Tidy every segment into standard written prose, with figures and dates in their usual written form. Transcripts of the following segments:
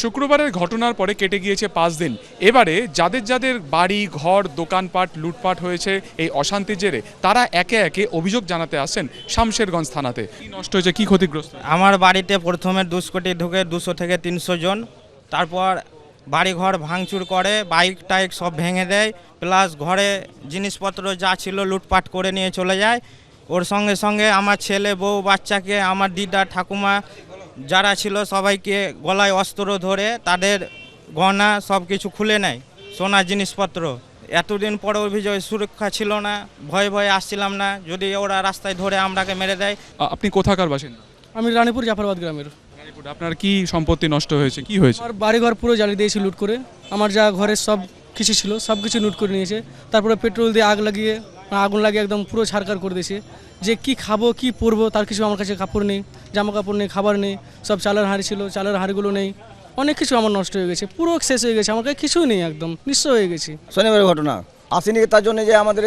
শুক্রবারের ঘটনার পরে কেটে গিয়েছে 5 দিন। এবারে যাদের যাদের বাড়ি ঘর দোকানপাট লুটপাট হয়েছে এই অশান্তির জেরে তারা একে একে অভিযোগ জানাতে আসেন শামশেরগঞ্জ থানাতে। কি নষ্ট হয়েছে, কি ক্ষতিগ্রস্ত? আমার বাড়িতে প্রথমে দুষ্কৃতী ঢুকে 200 থেকে 300 জন, তারপর বাড়িঘর ভাঙচুর করে, বাইক টাইক সব ভেঙে দেয়, প্লাস ঘরে জিনিসপত্র যা ছিল লুটপাট করে নিয়ে চলে যায়। ওর সঙ্গে সঙ্গে আমার ছেলে বউ বাচ্চাকে, আমার দিদা ঠাকুমা যারা ছিল সবাইকে গলায় অস্ত্র ধরে তাদের গহনা সব কিছু খুলে নেয়, সোনা জিনিসপত্র। এতদিন পরে অভিযোগ সুরক্ষা ছিল না, ভয়ে ভয়ে আসছিলাম না, যদি ওরা রাস্তায় ধরে আমরাকে মেরে দেয়। আপনি কোথাকার বাসিন্দা? আমি রানীপুর জাফরাবাদ গ্রামের। আপনার কি সম্পত্তি নষ্ট হয়েছে, কি হয়েছে? আমার বাড়িঘর পুরো জ্বালিয়ে দিয়েছে লুট করে, আমার যা ঘরের সব কিছু ছিল সব কিছু লুট করে নিয়েছে। তারপরে পেট্রোল দিয়ে আগুন লাগিয়ে একদম পুরো ছাড়কার করে দিয়েছে। যে কি খাবো কি পরবো তার কিছু আমার কাছে কাপড় নেই, জামা কাপড় নেই, খাবার নেই, সব চালের হাঁড়ি ছিল, চালের হাঁড়িগুলো নেই, অনেক কিছু আমার নষ্ট হয়ে গেছে, পুরো শেষ হয়ে গেছে, আমার কাছে কিছুই নেই, একদম নিঃস্ব হয়ে গেছি। শনিবারের ঘটনা আসেনি তার জন্য যে আমাদের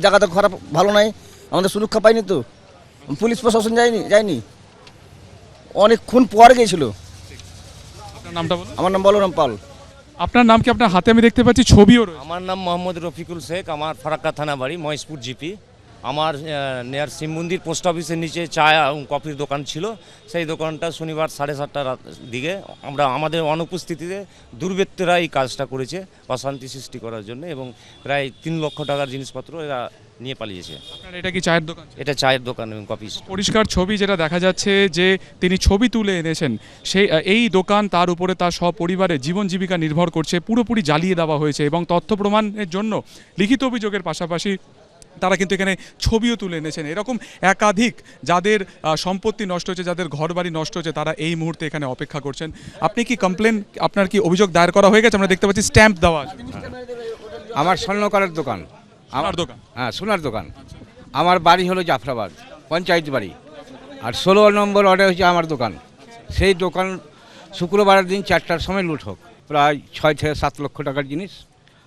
জায়গাটা খারাপ ভালো নাই, আমাদের সুরক্ষা পাইনি, তো পুলিশ প্রশাসন যায়নি অনেকক্ষণ পর গিয়েছিল। আপনার নামটা বলুন। আমার নাম বলরাম পাল। আপনার নাম কি? আপনার হাতে আমি দেখতে পাচ্ছি ছবিও রয়েছে। আমার নাম মোহাম্মদ রফিকুল শেখ, আমার ফারাক্কা থানা বাড়ি, মহেশপুর জিপি। আমার নেয়ার শিব মন্দির পোস্ট অফিসের নিচে চা কফির দোকান ছিল। সেই দোকানটা শনিবার 7:30টার দিকে আমাদের অনুপস্থিতিতে দুর্বৃত্তরা এই কাজটা করেছে অশান্তি সৃষ্টি করার জন্য, এবং প্রায় 3 লক্ষ টাকার জিনিসপত্র এরা নিয়ে পালিয়েছে। আপনার এটা কি চায়ের দোকান? এটা চায়ের দোকান এবং কফি। পরিষ্কার ছবি যেটা দেখা যাচ্ছে যে তিনি ছবি তুলে এনেছেন, সেই এই দোকান, তার উপরে তার সপরিবারের জীবন জীবিকা নির্ভর করছে, পুরোপুরি জ্বালিয়ে দেওয়া হয়েছে। এবং তথ্য প্রমাণের জন্য লিখিত অভিযোগের পাশাপাশি তারা কিন্তু এখানে ছবিও তুলে এনেছেন। এরকম একাধিক যাদের সম্পত্তি নষ্ট হয়েছে, যাদের ঘরবাড়ি নষ্ট হয়েছে, তারা এই মুহূর্তে এখানে অপেক্ষা করছেন। আপনি কি কমপ্লেন, আপনার কি অভিযোগ দায়ের করা হয়ে গেছে? আমরা দেখতে পাচ্ছি স্ট্যাম্প দেওয়া আছে। আমার স্বর্ণকারের দোকান, আমার দোকান, হ্যাঁ সোনার দোকান। আমার বাড়ি হলো জাফরাবাদ পঞ্চায়েত বাড়ি, আর 16 নম্বর ওয়ার্ডে হচ্ছে আমার দোকান। সেই দোকান শুক্রবারের দিন 4টার সময় লুট হোক, প্রায় 6 থেকে 7 লক্ষ টাকার জিনিস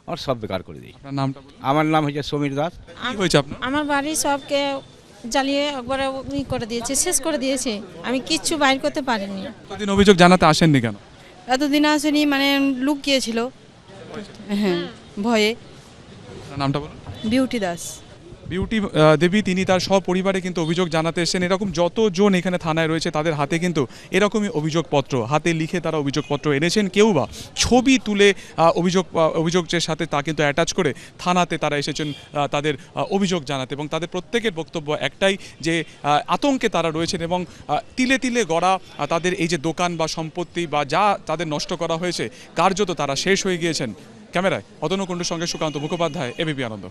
আমার সব বেকার করে দিই। আপনার নামটা বলুন। আমার নাম হচ্ছে সমীর দাস। কি হয়েছে আপনার? আমার বাড়ি সবকে জ্বালিয়ে একবারে করে দিয়েছে, শেষ করে দিয়েছে, আমি কিচ্ছু বাইর করতে পারিনি। কতদিন অভিযোগ জানাতে আসেননি কেন? এতদিন আসেনি, মানে লুক গিয়েছিল, হ্যাঁ ভয়ে। আপনার নামটা বলুন। বিউটি দাস। বিউটি দেবী, তিনি তার সপরিবারে কিন্তু অভিযোগ জানাতে এসেছেন। এরকম যতজন এখানে থানায় রয়েছে তাদের হাতে কিন্তু এরকমই অভিযোগপত্র, হাতে লিখে তারা অভিযোগপত্র এনেছেন। কেউ বা ছবি তুলে অভিযোগের সাথে তা কিন্তু অ্যাটাচ করে থানাতে তারা এসেছেন তাদের অভিযোগ জানাতে। এবং তাদের প্রত্যেকের বক্তব্য একটাই, যে আতঙ্কে তারা রয়েছেন এবং তিলে তিলে গড়া তাদের এই যে দোকান বা সম্পত্তি বা যা তাদের নষ্ট করা হয়েছে, কার্যত তারা শেষ হয়ে গিয়েছেন। ক্যামেরায় অতনু কুণ্ডুর সঙ্গে সুকান্ত মুখোপাধ্যায়, এবিপি আনন্দ।